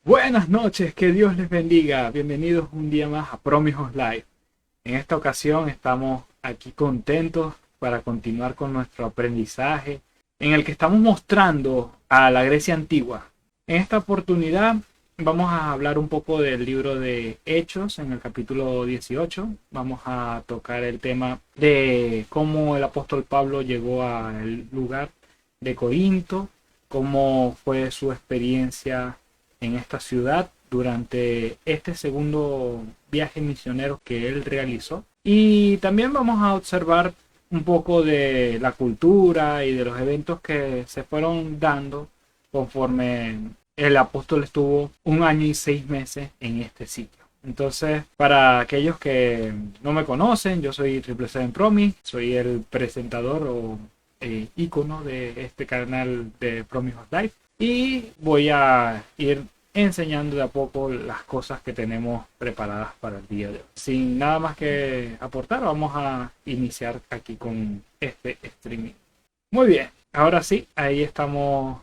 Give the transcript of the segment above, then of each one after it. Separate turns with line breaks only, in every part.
Buenas noches, que Dios les bendiga. Bienvenidos un día más a Promijos Live. En esta ocasión estamos aquí contentos para continuar con nuestro aprendizaje en el que estamos mostrando a la Grecia antigua. En esta oportunidad vamos a hablar un poco del libro de Hechos en el capítulo 18. Vamos a tocar el tema de cómo el apóstol Pablo llegó al lugar de Corinto, cómo fue su experiencia en esta ciudad durante este segundo viaje misionero que él realizó. Y también vamos a observar un poco de la cultura y de los eventos que se fueron dando conforme el apóstol estuvo 1 año y 6 meses en este sitio. Entonces, para aquellos que no me conocen, yo soy Triple Seven Promi, soy el presentador o ícono de este canal de Promijos Live. Y voy a ir enseñando de a poco las cosas que tenemos preparadas para el día de hoy. Sin nada más que aportar, vamos a iniciar aquí con este streaming. Muy bien, ahora sí, ahí estamos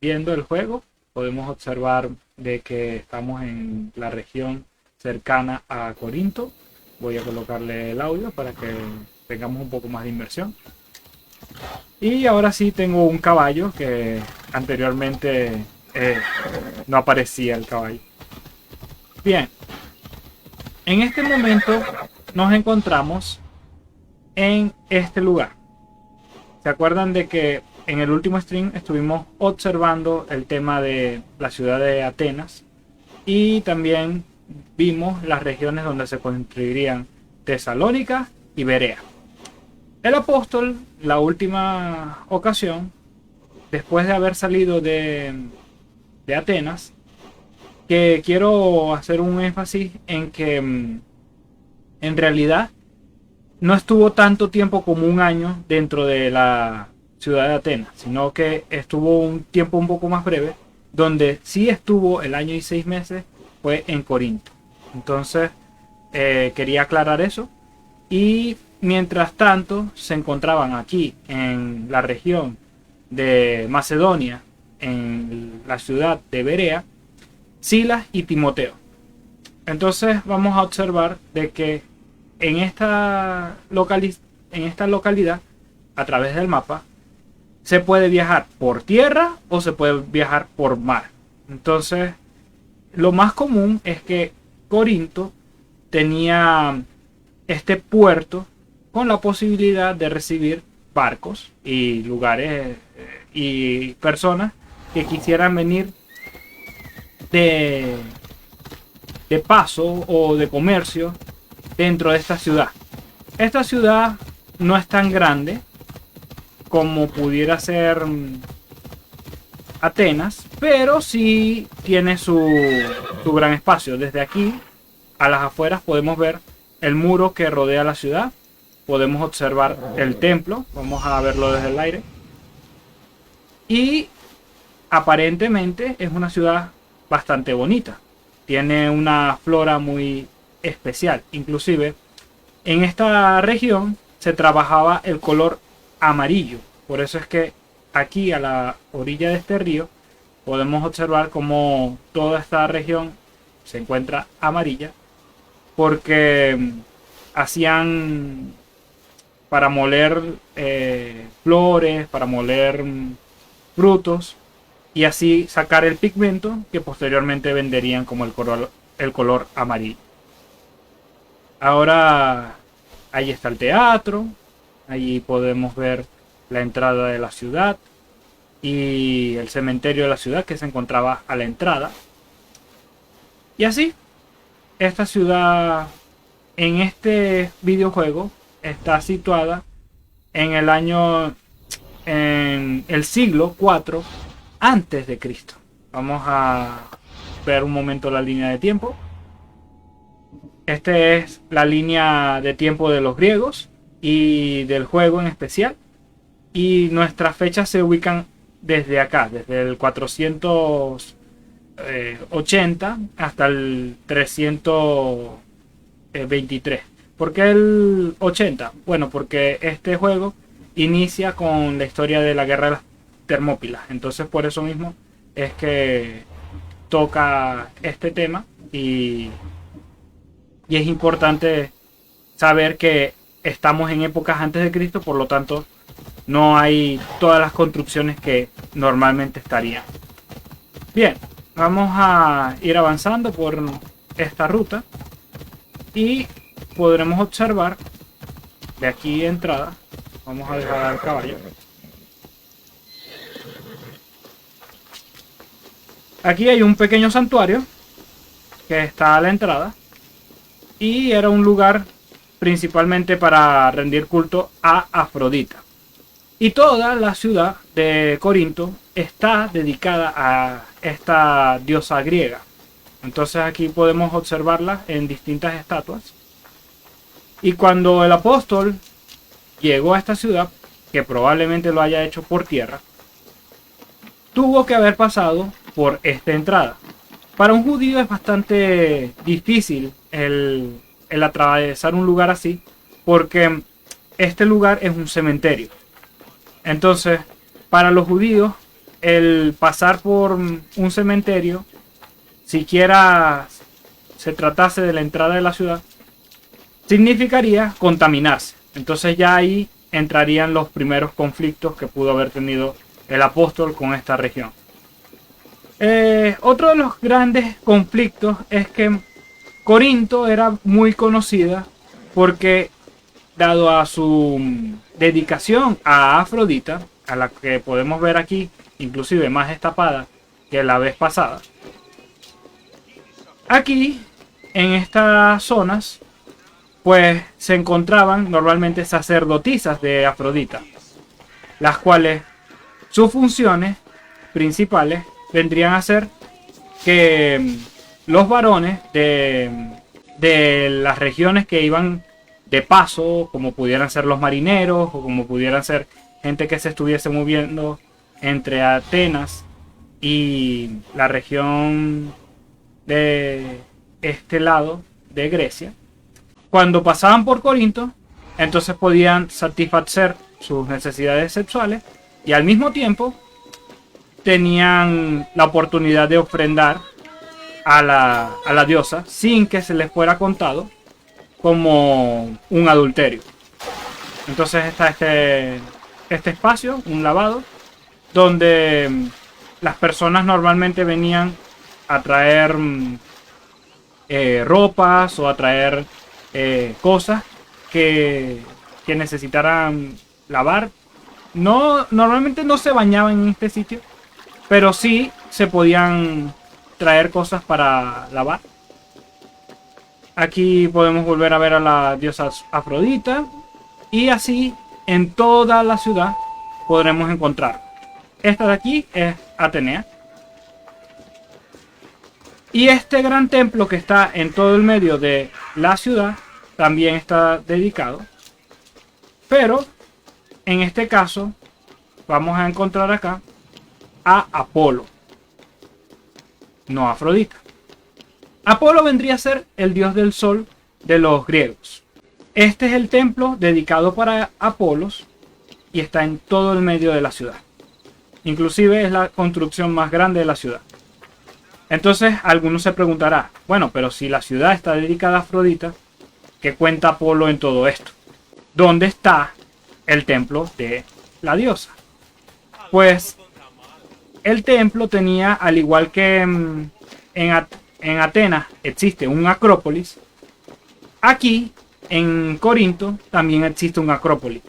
viendo el juego. Podemos observar de que estamos en la región cercana a Corinto. Voy a colocarle el audio para que tengamos un poco más de inmersión. Y ahora sí tengo un caballo que anteriormente no aparecía el caballo. Bien, en este momento nos encontramos en este lugar. ¿Se acuerdan de que en el último stream estuvimos observando el tema de la ciudad de Atenas? Y también vimos las regiones donde se construirían Tesalónica y Berea. El apóstol, la última ocasión, después de haber salido de Atenas, que quiero hacer un énfasis en que en realidad no estuvo tanto tiempo como 1 año dentro de la ciudad de Atenas, sino que estuvo un tiempo un poco más breve, donde sí estuvo el 1 año y 6 meses fue en Corinto. Entonces quería aclarar eso. Y mientras tanto se encontraban aquí en la región de Macedonia, en la ciudad de Berea, Silas y Timoteo. Entonces vamos a observar de que en esta localidad, a través del mapa, se puede viajar por tierra o se puede viajar por mar. Entonces, lo más común es que Corinto tenía este puerto con la posibilidad de recibir barcos y lugares y personas que quisieran venir de, de paso o de comercio dentro de esta ciudad. Esta ciudad no es tan grande como pudiera ser Atenas, pero sí tiene su gran espacio. Desde aquí a las afueras podemos ver el muro que rodea la ciudad. Podemos observar el templo. Vamos a verlo desde el aire. Y aparentemente es una ciudad bastante bonita. Tiene una flora muy especial. Inclusive en esta región se trabajaba el color amarillo. Por eso es que aquí a la orilla de este río podemos observar cómo toda esta región se encuentra amarilla, porque hacían para moler flores, para moler frutos y así sacar el pigmento que posteriormente venderían como el color amarillo. Ahora ahí está el teatro, allí podemos ver la entrada de la ciudad y el cementerio de la ciudad que se encontraba a la entrada. Y así, esta ciudad en este videojuego está situada en el siglo 4 antes de Cristo. Vamos a ver un momento la línea de tiempo. Esta es la línea de tiempo de los griegos y del juego en especial. Y nuestras fechas se ubican desde acá, desde el 480 hasta el 323. ¿Por qué el 80? Bueno, porque este juego inicia con la historia de la guerra de las Termópilas. Entonces por eso mismo es que toca este tema y es importante saber que estamos en épocas antes de Cristo, por lo tanto no hay todas las construcciones que normalmente estarían. Bien, vamos a ir avanzando por esta ruta y podremos observar de aquí de entrada. Vamos a dejar al caballo. Aquí hay un pequeño santuario que está a la entrada y era un lugar principalmente para rendir culto a Afrodita. Y toda la ciudad de Corinto está dedicada a esta diosa griega. Entonces aquí podemos observarla en distintas estatuas. Y cuando el apóstol llegó a esta ciudad, que probablemente lo haya hecho por tierra, tuvo que haber pasado por esta entrada. Para un judío es bastante difícil el atravesar un lugar así, porque este lugar es un cementerio. Entonces, para los judíos, el pasar por un cementerio, siquiera se tratase de la entrada de la ciudad, significaría contaminarse. Entonces ya ahí entrarían los primeros conflictos que pudo haber tenido el apóstol con esta región. Otro de los grandes conflictos es que Corinto era muy conocida porque, dado a su dedicación a Afrodita, a la que podemos ver aquí, inclusive más destapada que la vez pasada, aquí en estas zonas pues se encontraban normalmente sacerdotisas de Afrodita, las cuales sus funciones principales vendrían a ser que los varones de las regiones que iban de paso, como pudieran ser los marineros o como pudieran ser gente que se estuviese moviendo entre Atenas y la región de este lado de Grecia, cuando pasaban por Corinto, entonces podían satisfacer sus necesidades sexuales y al mismo tiempo tenían la oportunidad de ofrendar a la diosa sin que se les fuera contado como un adulterio. Entonces está este espacio, un lavado, donde las personas normalmente venían a traer ropas o a traer cosas que necesitaran lavar. No, normalmente no se bañaban en este sitio, pero sí se podían traer cosas para lavar. Aquí podemos volver a ver a la diosa Afrodita y así en toda la ciudad podremos encontrar. Esta de aquí es Atenea. Y este gran templo que está en todo el medio de la ciudad también está dedicado. Pero en este caso vamos a encontrar acá a Apolo, no a Afrodita. Apolo vendría a ser el dios del sol de los griegos. Este es el templo dedicado para Apolos y está en todo el medio de la ciudad. Inclusive es la construcción más grande de la ciudad. Entonces algunos se preguntarán, bueno, pero si la ciudad está dedicada a Afrodita, ¿qué cuenta Apolo en todo esto? ¿Dónde está el templo de la diosa? Pues el templo tenía, al igual que en Atenas existe un acrópolis, aquí en Corinto también existe un acrópolis.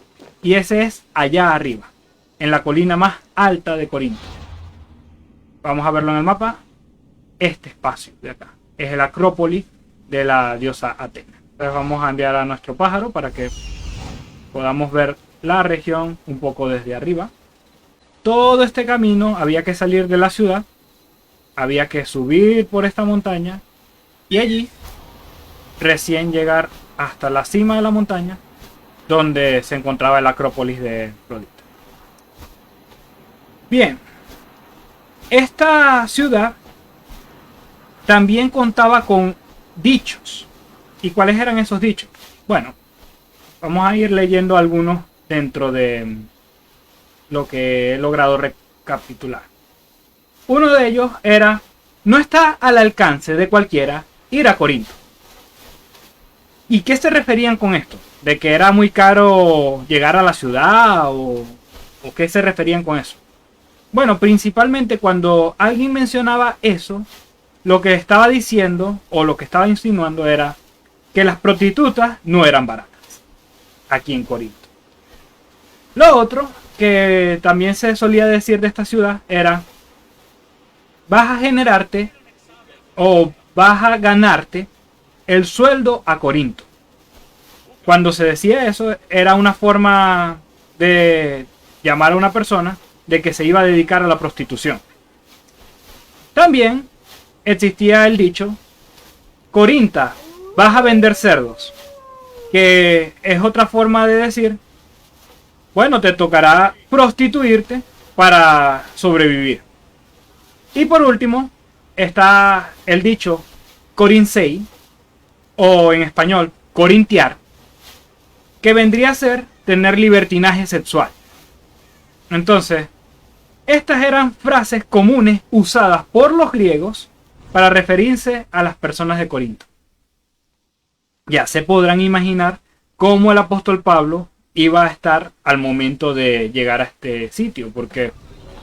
Y ese es allá arriba, en la colina más alta de Corinto. Vamos a verlo en el mapa. Este espacio de acá es el acrópolis de la diosa Atena. Entonces vamos a enviar a nuestro pájaro para que podamos ver la región un poco desde arriba. Todo este camino había que salir de la ciudad, había que subir por esta montaña y allí recién llegar hasta la cima de la montaña donde se encontraba el acrópolis de Afrodita. Bien, esta ciudad también contaba con dichos. ¿Y cuáles eran esos dichos? Bueno, vamos a ir leyendo algunos dentro de lo que he logrado recapitular. Uno de ellos era no está al alcance de cualquiera ir a Corinto. ¿Y qué se referían con esto? ¿De que era muy caro llegar a la ciudad o qué se referían con eso? Bueno, principalmente cuando alguien mencionaba eso, lo que estaba diciendo o lo que estaba insinuando era que las prostitutas no eran baratas aquí en Corinto. Lo otro que también se solía decir de esta ciudad era: vas a generarte o vas a ganarte el sueldo a Corinto. Cuando se decía eso, era una forma de llamar a una persona de que se iba a dedicar a la prostitución. También existía el dicho: Corinta, vas a vender cerdos, que es otra forma de decir: bueno, te tocará prostituirte para sobrevivir. Y por último está el dicho corincei, o en español corintiar, que vendría a ser tener libertinaje sexual. Entonces, estas eran frases comunes usadas por los griegos para referirse a las personas de Corinto. Ya se podrán imaginar cómo el apóstol Pablo iba a estar al momento de llegar a este sitio, porque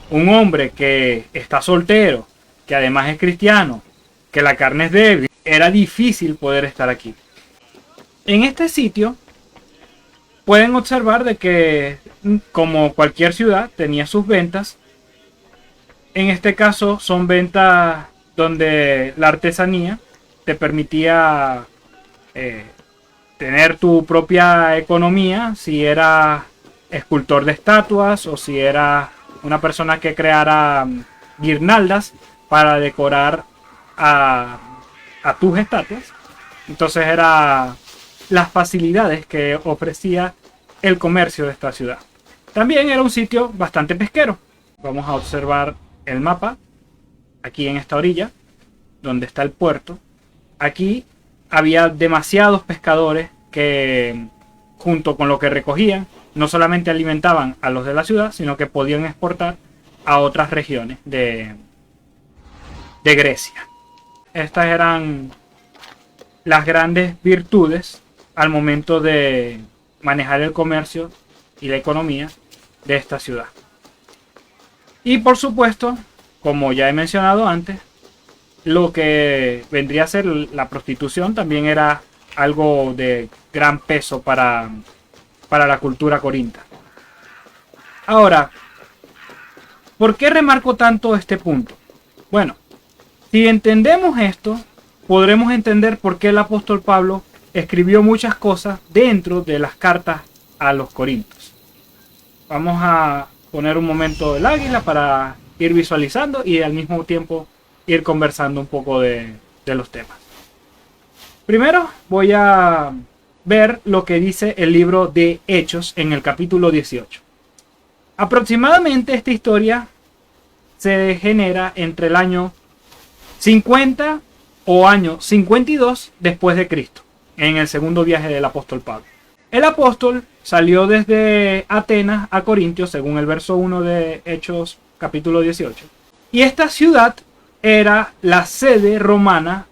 un hombre que está soltero, que además es cristiano, que la carne es débil, era difícil poder estar aquí. En este sitio pueden observar de que, como cualquier ciudad, tenía sus ventas. En este caso son ventas donde la artesanía te permitía tener tu propia economía, si eras escultor de estatuas o si eras una persona que creara guirnaldas para decorar a tus estatuas. Entonces eran las facilidades que ofrecía el comercio de esta ciudad. También era un sitio bastante pesquero. Vamos a observar el mapa aquí en esta orilla donde está el puerto. Aquí había demasiados pescadores que, junto con lo que recogían, no solamente alimentaban a los de la ciudad, sino que podían exportar a otras regiones de Grecia. Estas eran las grandes virtudes al momento de manejar el comercio y la economía de esta ciudad. Y por supuesto, como ya he mencionado antes, lo que vendría a ser la prostitución también era algo de gran peso para la cultura corinta. Ahora, ¿por qué remarco tanto este punto? Bueno, si entendemos esto, podremos entender por qué el apóstol Pablo escribió muchas cosas dentro de las cartas a los corintios. Vamos a poner un momento el águila para ir visualizando y al mismo tiempo ir conversando un poco de los temas. Primero voy a ver lo que dice el libro de Hechos en el capítulo 18. Aproximadamente esta historia se genera entre el año 50 o año 52 después de Cristo, en el segundo viaje del apóstol Pablo. El apóstol salió desde Atenas a Corintios, según el verso 1 de Hechos capítulo 18. Y esta ciudad era la sede romana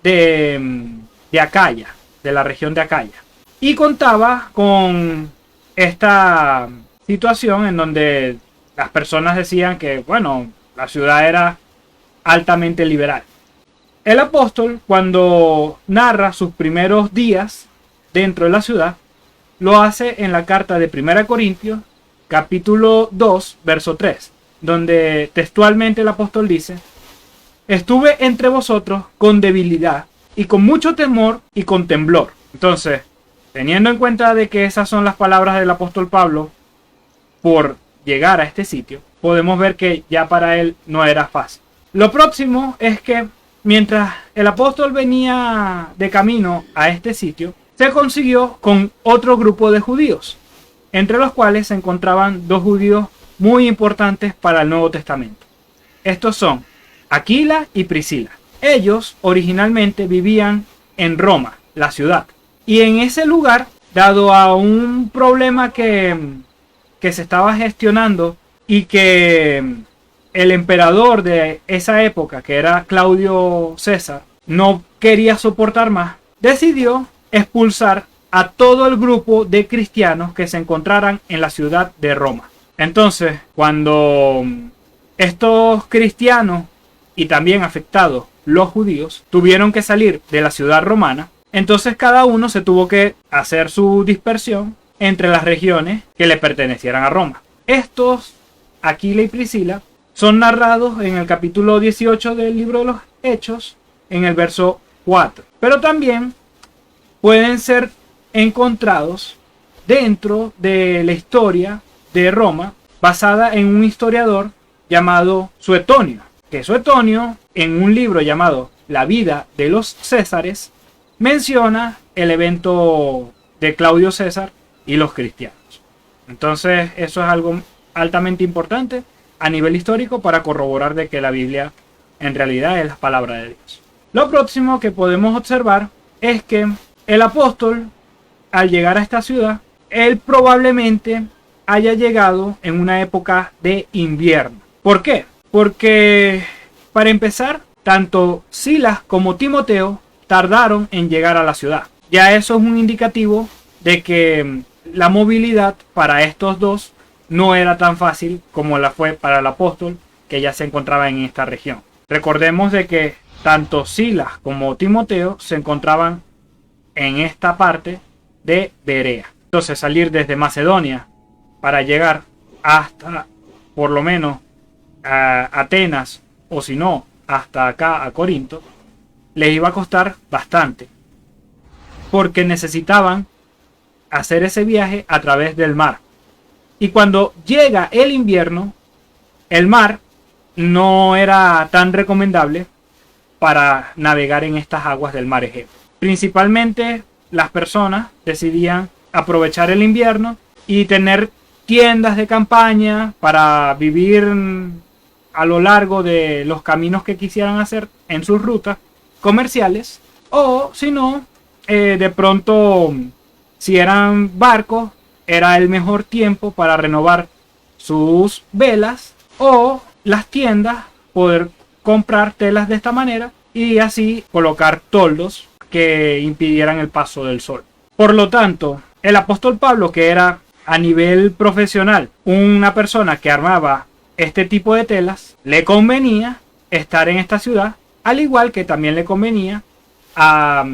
de Acaya, de la región de Acaya. Y contaba con esta situación en donde las personas decían que, bueno, la ciudad era altamente liberal. El apóstol, cuando narra sus primeros días dentro de la ciudad, lo hace en la carta de 1 Corintios, capítulo 2, verso 3, donde textualmente el apóstol dice: estuve entre vosotros con debilidad y con mucho temor y con temblor. Entonces, teniendo en cuenta de que esas son las palabras del apóstol Pablo por llegar a este sitio, podemos ver que ya para él no era fácil. Lo próximo es que mientras el apóstol venía de camino a este sitio, se consiguió con otro grupo de judíos, entre los cuales se encontraban dos judíos muy importantes para el Nuevo Testamento. Estos son Aquila y Priscila. Ellos originalmente vivían en Roma, la ciudad. Y en ese lugar, dado a un problema que se estaba gestionando y que el emperador de esa época, que era Claudio César, no quería soportar más, decidió expulsar a todo el grupo de cristianos que se encontraran en la ciudad de Roma. Entonces, cuando estos cristianos y también afectados los judíos tuvieron que salir de la ciudad romana, entonces cada uno se tuvo que hacer su dispersión entre las regiones que le pertenecieran a Roma. Estos, Aquila y Priscila, son narrados en el capítulo 18 del libro de los Hechos, en el verso 4. Pero también pueden ser encontrados dentro de la historia de Roma, basada en un historiador llamado Suetonio, que Suetonio, en un libro llamado La vida de los Césares, menciona el evento de Claudio César y los cristianos. Entonces eso es algo altamente importante a nivel histórico para corroborar de que la Biblia en realidad es la palabra de Dios. Lo próximo que podemos observar es que el apóstol, al llegar a esta ciudad, él probablemente haya llegado en una época de invierno. ¿Por qué? Porque, para empezar, tanto Silas como Timoteo tardaron en llegar a la ciudad. Ya eso es un indicativo de que la movilidad para estos dos no era tan fácil como la fue para el apóstol, que ya se encontraba en esta región. Recordemos de que tanto Silas como Timoteo se encontraban en esta parte de Berea. Entonces, salir desde Macedonia para llegar hasta por lo menos a Atenas, o si no hasta acá a Corinto, les iba a costar bastante, porque necesitaban hacer ese viaje a través del mar. Y cuando llega el invierno, el mar no era tan recomendable para navegar en estas aguas del mar Egeo. Principalmente las personas decidían aprovechar el invierno y tener tiendas de campaña para vivir a lo largo de los caminos que quisieran hacer en sus rutas comerciales, o si no, de pronto, si eran barcos, era el mejor tiempo para renovar sus velas, o las tiendas poder comprar telas de esta manera y así colocar toldos que impidieran el paso del sol. Por lo tanto, el apóstol Pablo, que era a nivel profesional una persona que armaba este tipo de telas, le convenía estar en esta ciudad, al igual que también le convenía a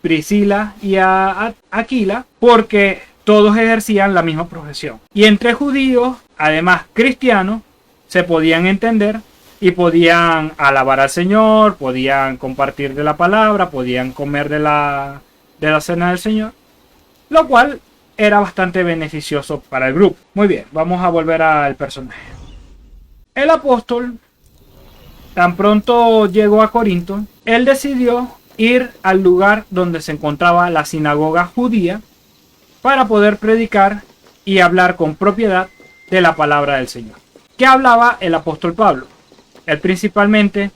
Priscila y a Aquila, porque todos ejercían la misma profesión. Y entre judíos, además cristianos, se podían entender y podían alabar al Señor, podían compartir de la palabra, podían comer de la cena del Señor, lo cual era bastante beneficioso para el grupo. Muy bien, vamos a volver al personaje. El apóstol, tan pronto llegó a Corinto, él decidió ir al lugar donde se encontraba la sinagoga judía para poder predicar y hablar con propiedad de la palabra del Señor. ¿Qué hablaba el apóstol Pablo? Él principalmente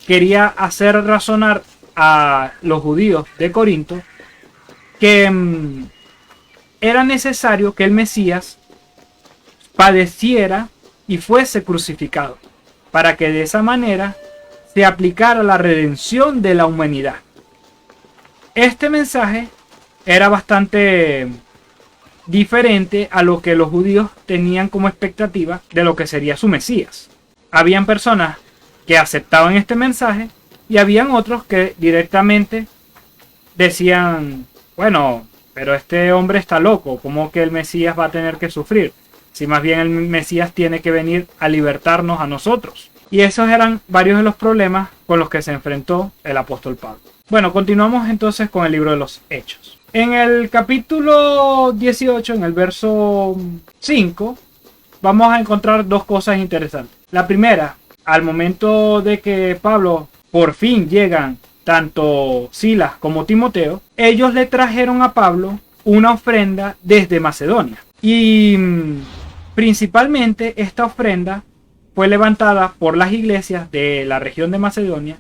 quería hacer razonar a los judíos de Corinto que era necesario que el Mesías padeciera y fuese crucificado, para que de esa manera se aplicara la redención de la humanidad. Este mensaje era bastante diferente a lo que los judíos tenían como expectativa de lo que sería su Mesías. Habían personas que aceptaban este mensaje y habían otros que directamente decían, bueno, pero este hombre está loco, ¿cómo que el Mesías va a tener que sufrir? Si más bien el Mesías tiene que venir a libertarnos a nosotros. Y esos eran varios de los problemas con los que se enfrentó el apóstol Pablo. Bueno, continuamos entonces con el libro de los Hechos. En el capítulo 18, en el verso 5, vamos a encontrar dos cosas interesantes. La primera, al momento de que Pablo por fin llegan tanto Silas como Timoteo, ellos le trajeron a Pablo una ofrenda desde Macedonia. Y principalmente esta ofrenda fue levantada por las iglesias de la región de Macedonia.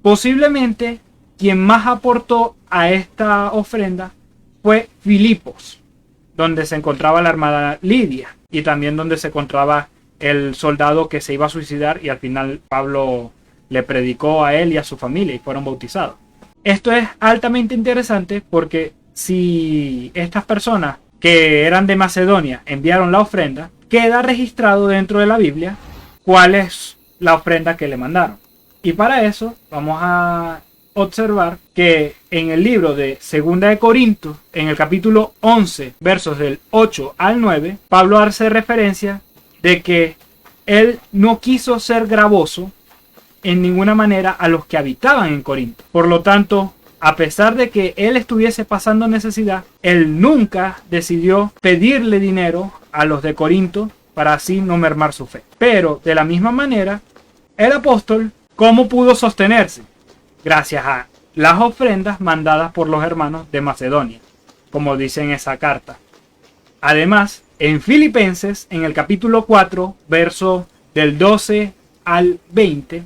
Posiblemente quien más aportó a esta ofrenda fue Filipos, donde se encontraba la hermana Lidia y también donde se encontraba el soldado que se iba a suicidar, y al final Pablo le predicó a él y a su familia y fueron bautizados. Esto es altamente interesante porque si estas personas que eran de Macedonia enviaron la ofrenda, queda registrado dentro de la Biblia cuál es la ofrenda que le mandaron. Y para eso vamos a observar que en el libro de Segunda de Corintios, en el capítulo 11, versos del 8 al 9, Pablo hace referencia de que él no quiso ser gravoso en ninguna manera a los que habitaban en Corinto. Por lo tanto, a pesar de que él estuviese pasando necesidad, él nunca decidió pedirle dinero a los de Corinto para así no mermar su fe. Pero de la misma manera, el apóstol, ¿cómo pudo sostenerse? Gracias a las ofrendas mandadas por los hermanos de Macedonia, como dice en esa carta. Además, en Filipenses, en el capítulo 4, verso del 12 al 20,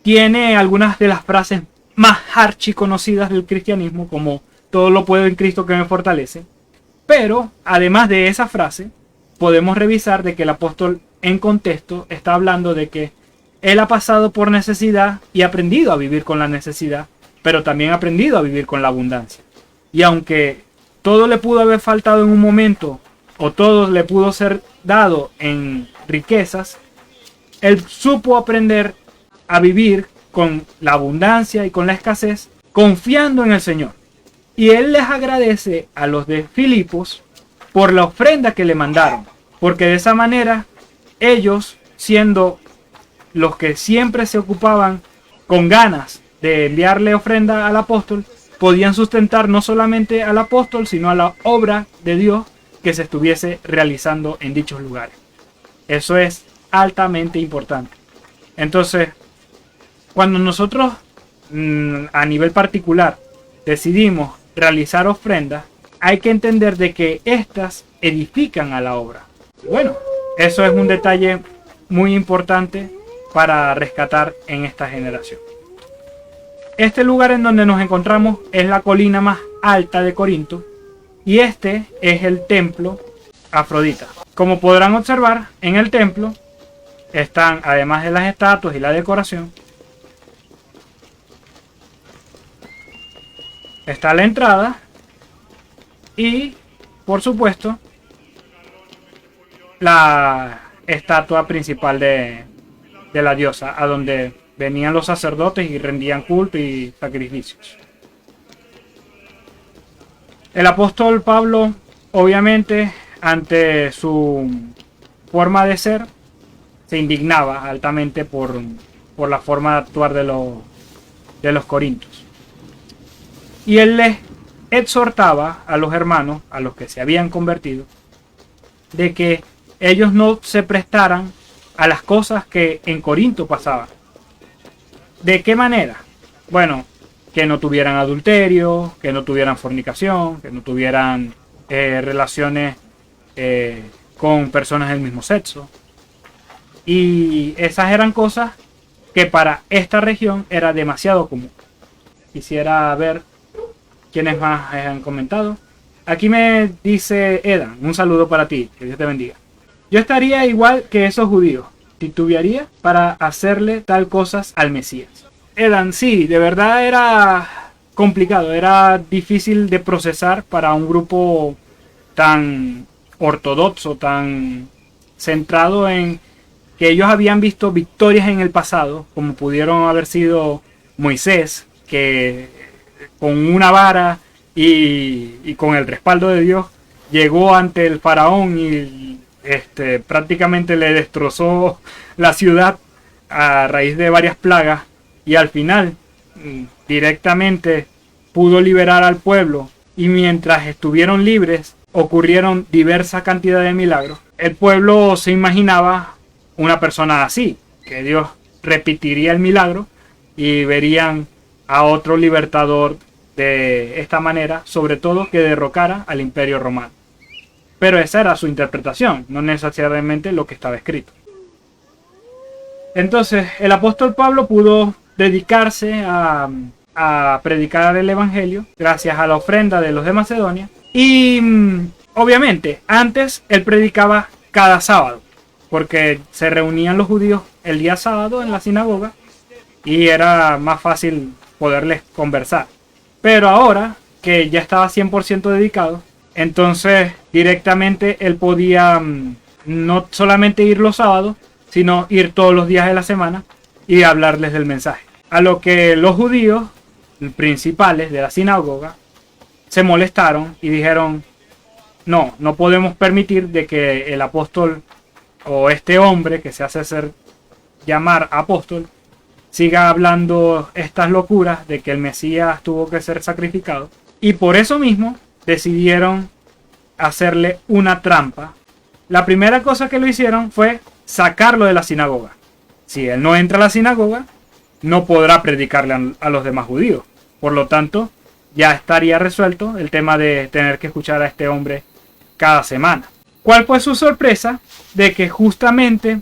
tiene algunas de las frases más archiconocidas del cristianismo, como todo lo puedo en Cristo que me fortalece. Pero, además de esa frase, podemos revisar de que el apóstol en contexto está hablando de que él ha pasado por necesidad y ha aprendido a vivir con la necesidad, pero también ha aprendido a vivir con la abundancia. Y aunque todo le pudo haber faltado en un momento, o todo le pudo ser dado en riquezas, él supo aprender a vivir con la abundancia y con la escasez, confiando en el Señor. Y él les agradece a los de Filipos por la ofrenda que le mandaron, porque de esa manera ellos, siendo los que siempre se ocupaban con ganas de enviarle ofrenda al apóstol, podían sustentar no solamente al apóstol, sino a la obra de Dios que se estuviese realizando en dichos lugares. Eso es altamente importante. Entonces, cuando nosotros a nivel particular decidimos realizar ofrendas, hay que entender de que éstas edifican a la obra. Bueno, eso es un detalle muy importante para rescatar en esta generación. Este lugar en donde nos encontramos es la colina más alta de Corinto y este es el templo Afrodita. Como podrán observar, en el templo están, además de las estatuas y la decoración, está la entrada y, por supuesto, la estatua principal de la diosa, a donde venían los sacerdotes y rendían culto y sacrificios. El apóstol Pablo, obviamente, ante su forma de ser, se indignaba altamente por la forma de actuar de los corintios. Y él les exhortaba a los hermanos, a los que se habían convertido, de que ellos no se prestaran a las cosas que en Corinto pasaban. ¿De qué manera? Bueno, que no tuvieran adulterio, que no tuvieran fornicación, que no tuvieran relaciones con personas del mismo sexo. Y esas eran cosas que para esta región era demasiado común. Quisiera ver quiénes más han comentado. Aquí me dice Edan, un saludo para ti, que Dios te bendiga. Yo estaría igual que esos judíos, titubearía para hacerle tal cosas al Mesías. Edan, sí, de verdad era complicado, era difícil de procesar para un grupo tan ortodoxo, tan centrado en que ellos habían visto victorias en el pasado, como pudieron haber sido Moisés, que con una vara y con el respaldo de Dios llegó ante el faraón y prácticamente le destrozó la ciudad a raíz de varias plagas, y al final directamente pudo liberar al pueblo, y mientras estuvieron libres ocurrieron diversa cantidad de milagros. El pueblo se imaginaba una persona así, que Dios repetiría el milagro y verían a otro libertador de esta manera, sobre todo que derrocara al Imperio Romano. Pero esa era su interpretación, no necesariamente lo que estaba escrito. Entonces el apóstol Pablo pudo dedicarse a predicar el evangelio gracias a la ofrenda de los de Macedonia. Y obviamente antes él predicaba cada sábado, porque se reunían los judíos el día sábado en la sinagoga y era más fácil poderles conversar. Pero ahora que ya estaba 100% dedicado, entonces directamente él podía no solamente ir los sábados, sino ir todos los días de la semana y hablarles del mensaje. A lo que los judíos principales de la sinagoga se molestaron y dijeron: no podemos permitir de que el apóstol o este hombre que se hace llamar apóstol siga hablando estas locuras de que el Mesías tuvo que ser sacrificado. Y por eso mismo decidieron hacerle una trampa. La primera cosa que lo hicieron fue sacarlo de la sinagoga. Si él no entra a la sinagoga, no podrá predicarle a los demás judíos. Por lo tanto, ya estaría resuelto el tema de tener que escuchar a este hombre cada semana. ¿Cuál fue su sorpresa? De que justamente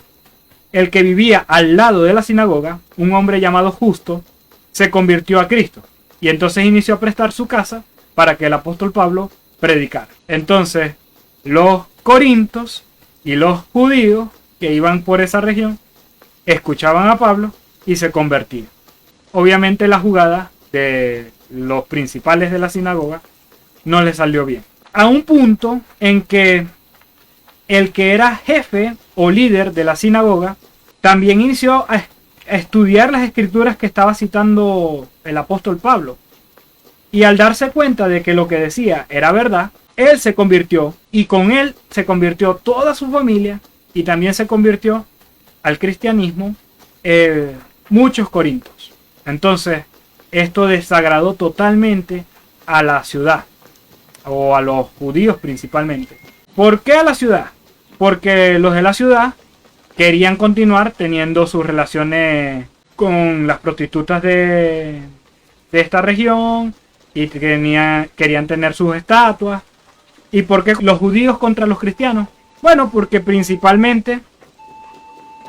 el que vivía al lado de la sinagoga, un hombre llamado Justo, se convirtió a Cristo. Y entonces inició a prestar su casa para que el apóstol Pablo predicara. Entonces, los corintios y los judíos que iban por esa región escuchaban a Pablo y se convertían. Obviamente la jugada de los principales de la sinagoga no les salió bien. A un punto en que el que era jefe o líder de la sinagoga también inició a estudiar las escrituras que estaba citando el apóstol Pablo. Y al darse cuenta de que lo que decía era verdad, él se convirtió y con él se convirtió toda su familia y también se convirtió al cristianismo muchos corintios. Entonces, esto desagradó totalmente a la ciudad, o a los judíos principalmente. ¿Por qué a la ciudad? Porque los de la ciudad querían continuar teniendo sus relaciones con las prostitutas de esta región y querían tener sus estatuas. ¿Y por qué los judíos contra los cristianos? Bueno, porque principalmente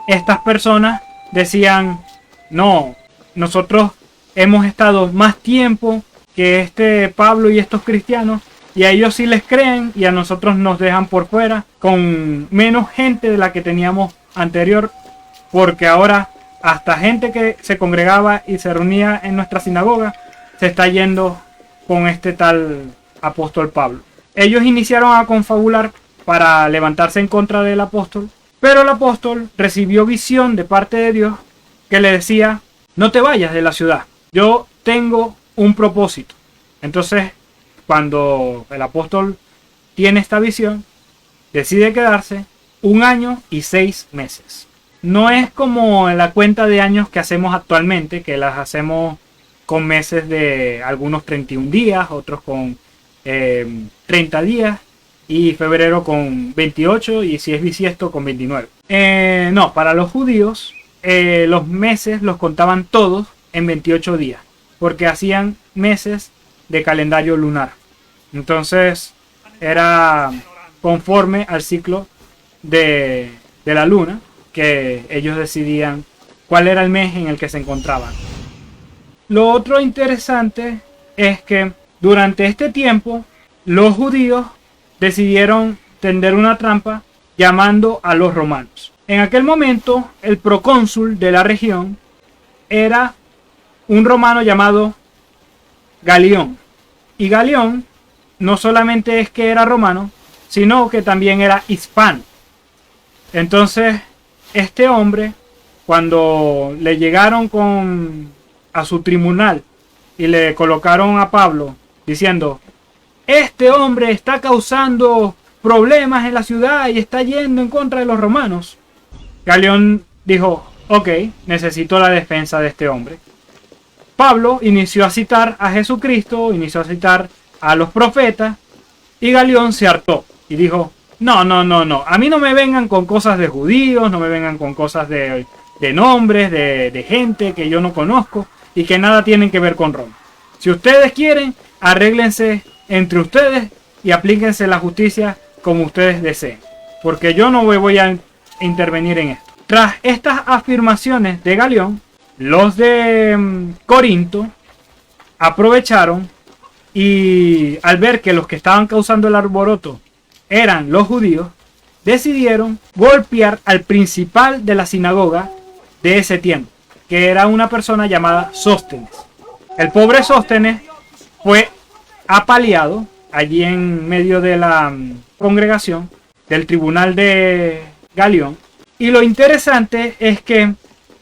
estas personas decían: no, nosotros hemos estado más tiempo que este Pablo y estos cristianos, y a ellos sí les creen y a nosotros nos dejan por fuera con menos gente de la que teníamos anterior, porque ahora hasta gente que se congregaba y se reunía en nuestra sinagoga se está yendo con este tal apóstol Pablo. Ellos iniciaron a confabular para levantarse en contra del apóstol, pero el apóstol recibió visión de parte de Dios que le decía: no te vayas de la ciudad, yo tengo un propósito. Entonces, cuando el apóstol tiene esta visión, decide quedarse 1 año y 6 meses. No es como la cuenta de años que hacemos actualmente, que las hacemos con meses de algunos 31 días, otros con 30 días, y febrero con 28, y si es bisiesto con 29. No, para los judíos los meses los contaban todos en 28 días, porque hacían meses de calendario lunar. Entonces era conforme al ciclo de la luna, que ellos decidían cuál era el mes en el que se encontraban. Lo otro interesante es que durante este tiempo los judíos decidieron tender una trampa llamando a los romanos. En aquel momento el procónsul de la región era un romano llamado Galión. Y Galión no solamente es que era romano, sino que también era hispano. Entonces, este hombre, cuando le llegaron a su tribunal y le colocaron a Pablo diciendo: este hombre está causando problemas en la ciudad y está yendo en contra de los romanos, Galión dijo: ok, necesito la defensa de este hombre. Pablo inició a citar a Jesucristo, inició a citar a los profetas, y Galión se hartó y dijo: no, a mí no me vengan con cosas de judíos, no me vengan con cosas de nombres, de gente que yo no conozco y que nada tienen que ver con Roma. Si ustedes quieren, arréglense entre ustedes y aplíquense la justicia como ustedes deseen, porque yo no voy a intervenir en esto. Tras estas afirmaciones de Galión, los de Corinto aprovecharon y al ver que los que estaban causando el alboroto eran los judíos, decidieron golpear al principal de la sinagoga de ese tiempo, que era una persona llamada Sóstenes. El pobre Sóstenes fue apaleado allí en medio de la congregación del tribunal de Galión. Y lo interesante es que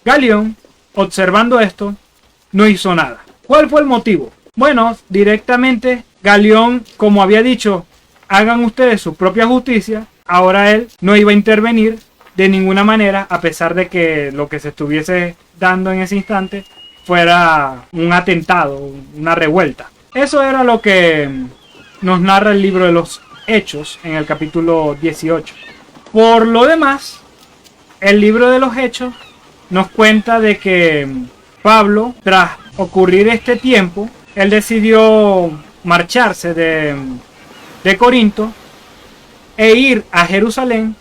Galión, observando esto, no hizo nada. ¿Cuál fue el motivo? Bueno, directamente Galión, como había dicho, hagan ustedes su propia justicia. Ahora él no iba a intervenir de ninguna manera, a pesar de que lo que se estuviese dando en ese instante fuera un atentado, una revuelta. Eso era lo que nos narra el libro de los Hechos en el capítulo 18. Por lo demás, el libro de los Hechos nos cuenta de que Pablo, tras ocurrir este tiempo, él decidió marcharse de Corinto e ir a Jerusalén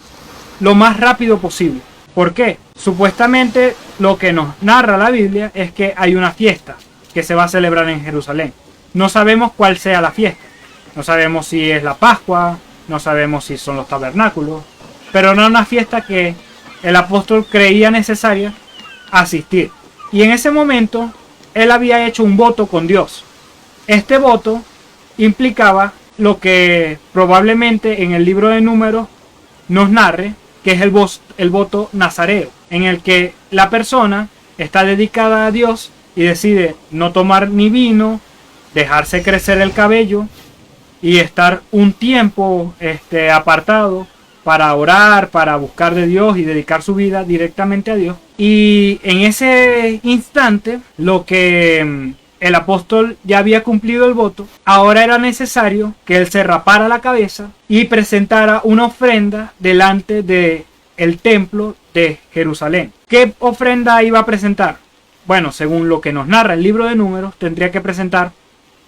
lo más rápido posible. ¿Por qué? Supuestamente lo que nos narra la Biblia es que hay una fiesta que se va a celebrar en Jerusalén. No sabemos cuál sea la fiesta. No sabemos si es la Pascua, no sabemos si son los tabernáculos, pero no una fiesta que el apóstol creía necesaria asistir. Y en ese momento él había hecho un voto con Dios. Este voto implicaba lo que probablemente en el libro de Números nos narre, que es el voto nazareo, en el que la persona está dedicada a Dios y decide no tomar ni vino, dejarse crecer el cabello y estar un tiempo apartado para orar, para buscar de Dios y dedicar su vida directamente a Dios. Y en ese instante, lo que el apóstol ya había cumplido el voto, ahora era necesario que él se rapara la cabeza y presentara una ofrenda delante del templo de Jerusalén. ¿Qué ofrenda iba a presentar? Bueno, según lo que nos narra el libro de Números, tendría que presentar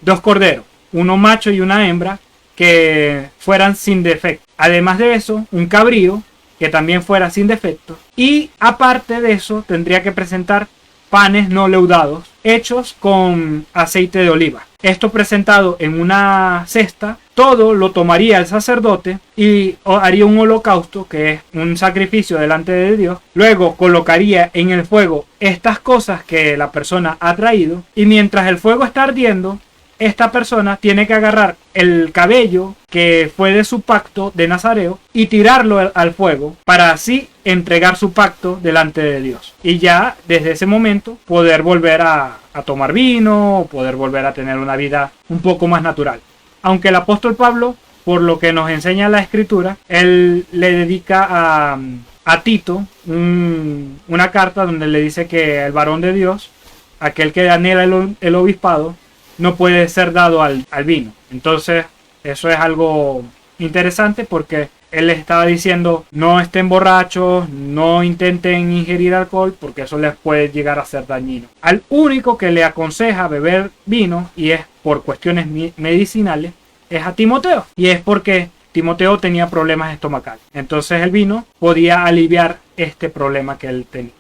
2 corderos, uno macho y una hembra, que fueran sin defecto. Además de eso, un cabrío que también fuera sin defecto. Y aparte de eso, tendría que presentar panes no leudados hechos con aceite de oliva. Esto presentado en una cesta, todo lo tomaría el sacerdote y haría un holocausto, que es un sacrificio delante de Dios. Luego colocaría en el fuego estas cosas que la persona ha traído, y mientras el fuego está ardiendo, esta persona tiene que agarrar el cabello que fue de su pacto de Nazareo y tirarlo al fuego para así entregar su pacto delante de Dios. Y ya desde ese momento poder volver a tomar vino, poder volver a tener una vida un poco más natural. Aunque el apóstol Pablo, por lo que nos enseña la escritura, él le dedica a Tito una carta donde le dice que el varón de Dios, aquel que anhela el obispado, no puede ser dado al vino. Entonces eso es algo interesante, porque él les estaba diciendo: no estén borrachos, no intenten ingerir alcohol, porque eso les puede llegar a ser dañino. Al único que le aconseja beber vino, y es por cuestiones medicinales, es a Timoteo, y es porque Timoteo tenía problemas estomacales. Entonces el vino podía aliviar este problema que él tenía.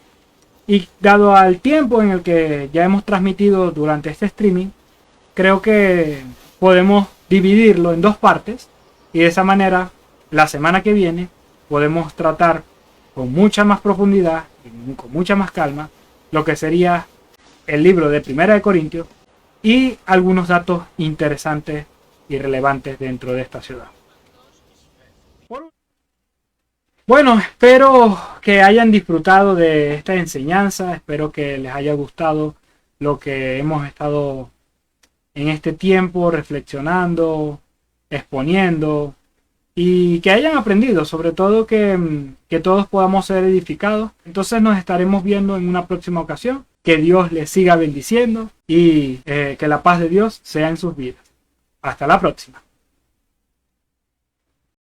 Y dado al tiempo en el que ya hemos transmitido durante este streaming, creo que podemos dividirlo en 2 partes, y de esa manera la semana que viene podemos tratar con mucha más profundidad y con mucha más calma lo que sería el libro de Primera de Corintios y algunos datos interesantes y relevantes dentro de esta ciudad. Bueno, espero que hayan disfrutado de esta enseñanza, espero que les haya gustado lo que hemos estado en este tiempo reflexionando, exponiendo, y que hayan aprendido, sobre todo que todos podamos ser edificados. Entonces nos estaremos viendo en una próxima ocasión. Que Dios les siga bendiciendo y que la paz de Dios sea en sus vidas. Hasta la próxima.